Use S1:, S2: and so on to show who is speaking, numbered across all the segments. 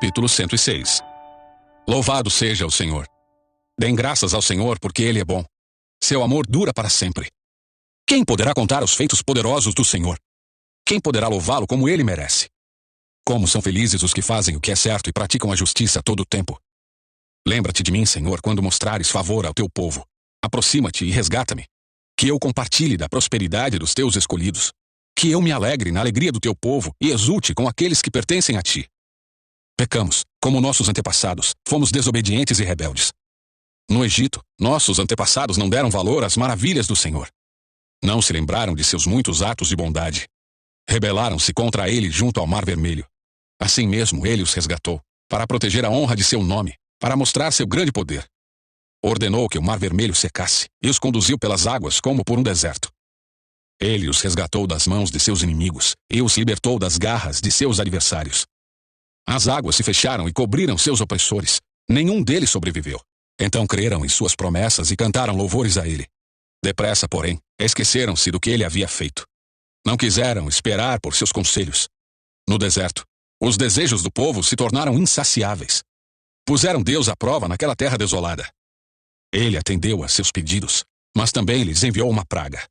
S1: Capítulo 106. Louvado seja o Senhor. Deem graças ao Senhor, porque Ele é bom. Seu amor dura para sempre. Quem poderá contar os feitos poderosos do Senhor? Quem poderá louvá-lo como Ele merece? Como são felizes os que fazem o que é certo e praticam a justiça a todo o tempo. Lembra-te de mim, Senhor, quando mostrares favor ao teu povo. Aproxima-te e resgata-me. Que eu compartilhe da prosperidade dos teus escolhidos. Que eu me alegre na alegria do teu povo e exulte com aqueles que pertencem a ti. Pecamos, como nossos antepassados, fomos desobedientes e rebeldes. No Egito, nossos antepassados não deram valor às maravilhas do Senhor. Não se lembraram de seus muitos atos de bondade. Rebelaram-se contra ele junto ao Mar Vermelho. Assim mesmo ele os resgatou, para proteger a honra de seu nome, para mostrar seu grande poder. Ordenou que o Mar Vermelho secasse e os conduziu pelas águas como por um deserto. Ele os resgatou das mãos de seus inimigos e os libertou das garras de seus adversários. As águas se fecharam e cobriram seus opressores. Nenhum deles sobreviveu. Então creram em suas promessas e cantaram louvores a ele. Depressa, porém, esqueceram-se do que ele havia feito. Não quiseram esperar por seus conselhos. No deserto, os desejos do povo se tornaram insaciáveis. Puseram Deus à prova naquela terra desolada. Ele atendeu a seus pedidos, mas também lhes enviou uma praga.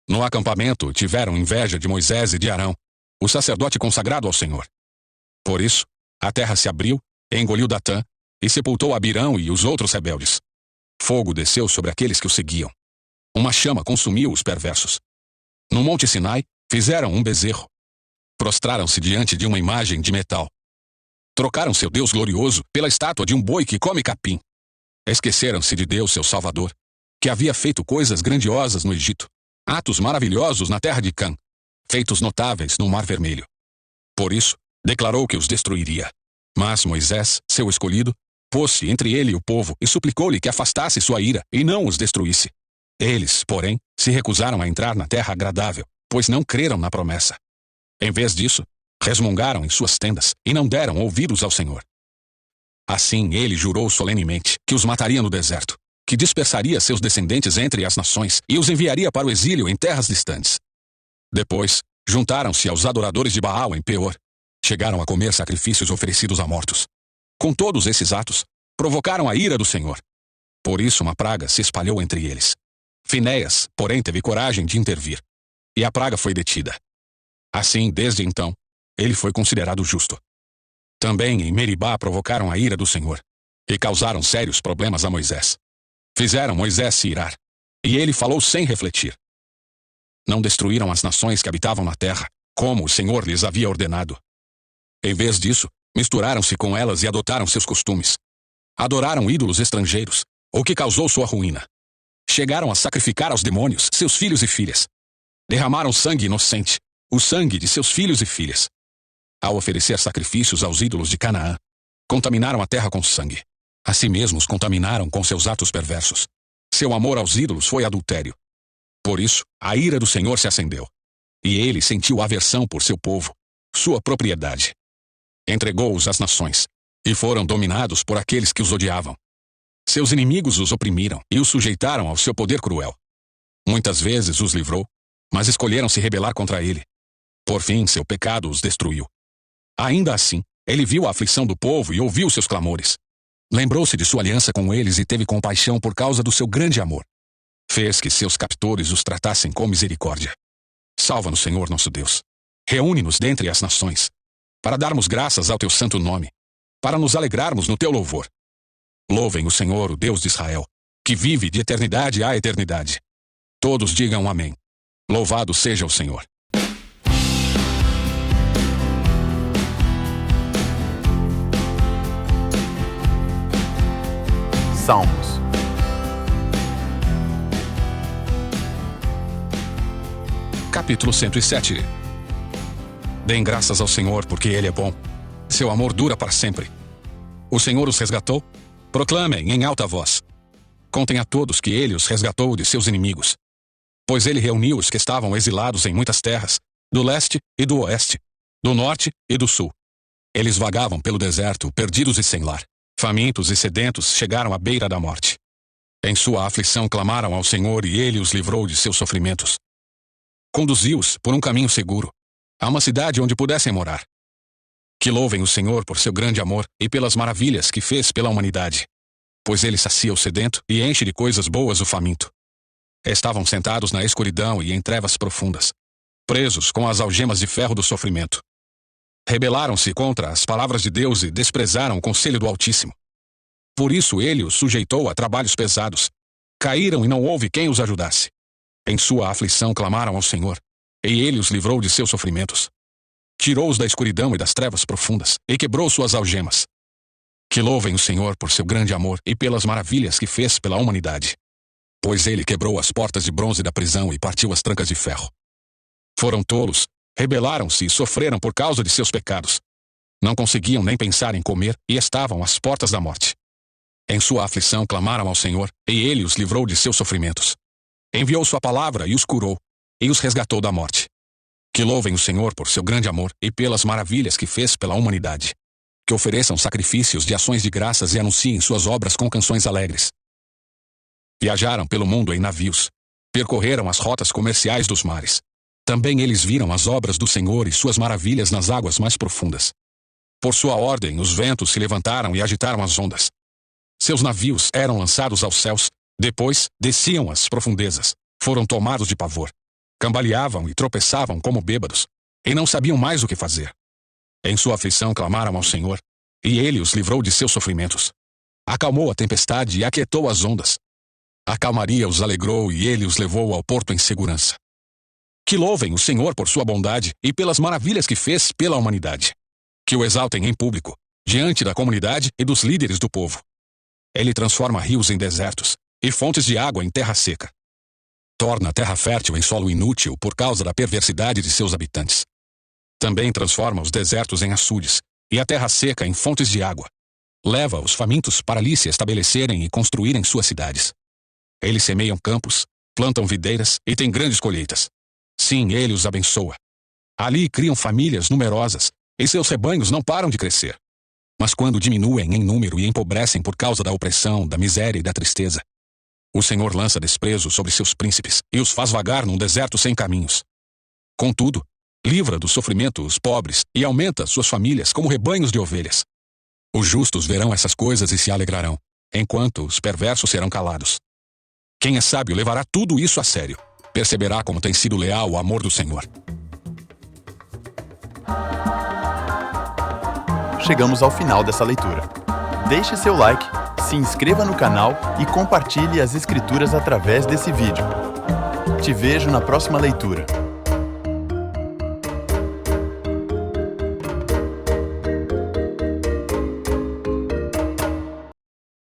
S1: No acampamento tiveram inveja de Moisés e de Arão, o sacerdote consagrado ao Senhor. Por isso, a terra se abriu, engoliu Datã e sepultou Abirão e os outros rebeldes. Fogo desceu sobre aqueles que o seguiam. Uma chama consumiu os perversos. No Monte Sinai, fizeram um bezerro. Prostraram-se diante de uma imagem de metal. Trocaram seu Deus glorioso pela estátua de um boi que come capim. Esqueceram-se de Deus, seu Salvador, que havia feito coisas grandiosas no Egito, atos maravilhosos na terra de Cã, feitos notáveis no Mar Vermelho. Por isso, declarou que os destruiria. Mas Moisés, seu escolhido, pôs-se entre ele e o povo e suplicou-lhe que afastasse sua ira e não os destruísse. Eles, porém, se recusaram a entrar na terra agradável, pois não creram na promessa. Em vez disso, resmungaram em suas tendas e não deram ouvidos ao Senhor. Assim ele jurou solenemente que os mataria no deserto, que dispersaria seus descendentes entre as nações e os enviaria para o exílio em terras distantes. Depois, juntaram-se aos adoradores de Baal em Peor. Chegaram a comer sacrifícios oferecidos a mortos. Com todos esses atos, provocaram a ira do Senhor. Por isso uma praga se espalhou entre eles. Finéias, porém, teve coragem de intervir, e a praga foi detida. Assim, desde então, ele foi considerado justo. Também em Meribá provocaram a ira do Senhor, e causaram sérios problemas a Moisés. Fizeram Moisés se irar, e ele falou sem refletir. Não destruíram as nações que habitavam na terra, como o Senhor lhes havia ordenado. Em vez disso, misturaram-se com elas e adotaram seus costumes. Adoraram ídolos estrangeiros, o que causou sua ruína. Chegaram a sacrificar aos demônios seus filhos e filhas. Derramaram sangue inocente, o sangue de seus filhos e filhas. Ao oferecer sacrifícios aos ídolos de Canaã, contaminaram a terra com sangue. Assim mesmo os contaminaram com seus atos perversos. Seu amor aos ídolos foi adultério. Por isso, a ira do Senhor se acendeu. E ele sentiu aversão por seu povo, sua propriedade. Entregou-os às nações, e foram dominados por aqueles que os odiavam. Seus inimigos os oprimiram e os sujeitaram ao seu poder cruel. Muitas vezes os livrou, mas escolheram se rebelar contra ele. Por fim, seu pecado os destruiu. Ainda assim, ele viu a aflição do povo e ouviu seus clamores. Lembrou-se de sua aliança com eles e teve compaixão por causa do seu grande amor. Fez que seus captores os tratassem com misericórdia. Salva-nos, Senhor nosso Deus. Reúne-nos dentre as nações, para darmos graças ao teu santo nome, para nos alegrarmos no teu louvor. Louvem o Senhor, o Deus de Israel, que vive de eternidade a eternidade. Todos digam amém. Louvado seja o Senhor.
S2: Salmos.
S1: Capítulo 107. Deem graças ao Senhor, porque Ele é bom. Seu amor dura para sempre. O Senhor os resgatou? Proclamem em alta voz. Contem a todos que Ele os resgatou de seus inimigos. Pois Ele reuniu os que estavam exilados em muitas terras, do leste e do oeste, do norte e do sul. Eles vagavam pelo deserto, perdidos e sem lar. Famintos e sedentos chegaram à beira da morte. Em sua aflição clamaram ao Senhor e Ele os livrou de seus sofrimentos. Conduziu-os por um caminho seguro, a uma cidade onde pudessem morar. Que louvem o Senhor por seu grande amor e pelas maravilhas que fez pela humanidade. Pois ele sacia o sedento e enche de coisas boas o faminto. Estavam sentados na escuridão e em trevas profundas, presos com as algemas de ferro do sofrimento. Rebelaram-se contra as palavras de Deus e desprezaram o conselho do Altíssimo. Por isso ele os sujeitou a trabalhos pesados. Caíram e não houve quem os ajudasse. Em sua aflição clamaram ao Senhor, e ele os livrou de seus sofrimentos. Tirou-os da escuridão e das trevas profundas, e quebrou suas algemas. Que louvem o Senhor por seu grande amor e pelas maravilhas que fez pela humanidade. Pois ele quebrou as portas de bronze da prisão e partiu as trancas de ferro. Foram tolos, rebelaram-se e sofreram por causa de seus pecados. Não conseguiam nem pensar em comer e estavam às portas da morte. Em sua aflição clamaram ao Senhor, e ele os livrou de seus sofrimentos. Enviou sua palavra e os curou, e os resgatou da morte. Que louvem o Senhor por seu grande amor e pelas maravilhas que fez pela humanidade. Que ofereçam sacrifícios de ações de graças e anunciem suas obras com canções alegres. Viajaram pelo mundo em navios. Percorreram as rotas comerciais dos mares. Também eles viram as obras do Senhor e suas maravilhas nas águas mais profundas. Por sua ordem, os ventos se levantaram e agitaram as ondas. Seus navios eram lançados aos céus, depois desciam às profundezas. Foram tomados de pavor. Cambaleavam e tropeçavam como bêbados, e não sabiam mais o que fazer. Em sua aflição clamaram ao Senhor, e ele os livrou de seus sofrimentos. Acalmou a tempestade e aquietou as ondas. A calmaria os alegrou e ele os levou ao porto em segurança. Que louvem o Senhor por sua bondade e pelas maravilhas que fez pela humanidade. Que o exaltem em público, diante da comunidade e dos líderes do povo. Ele transforma rios em desertos e fontes de água em terra seca. Torna a terra fértil em solo inútil por causa da perversidade de seus habitantes. Também transforma os desertos em açudes e a terra seca em fontes de água. Leva os famintos para ali se estabelecerem e construírem suas cidades. Eles semeiam campos, plantam videiras e têm grandes colheitas. Sim, ele os abençoa. Ali criam famílias numerosas e seus rebanhos não param de crescer. Mas quando diminuem em número e empobrecem por causa da opressão, da miséria e da tristeza, o Senhor lança desprezo sobre seus príncipes e os faz vagar num deserto sem caminhos. Contudo, livra do sofrimento os pobres e aumenta suas famílias como rebanhos de ovelhas. Os justos verão essas coisas e se alegrarão, enquanto os perversos serão calados. Quem é sábio levará tudo isso a sério. Perceberá como tem sido leal o amor do Senhor.
S2: Chegamos ao final dessa leitura. Deixe seu like, se inscreva no canal e compartilhe as escrituras através desse vídeo. Te vejo na próxima leitura.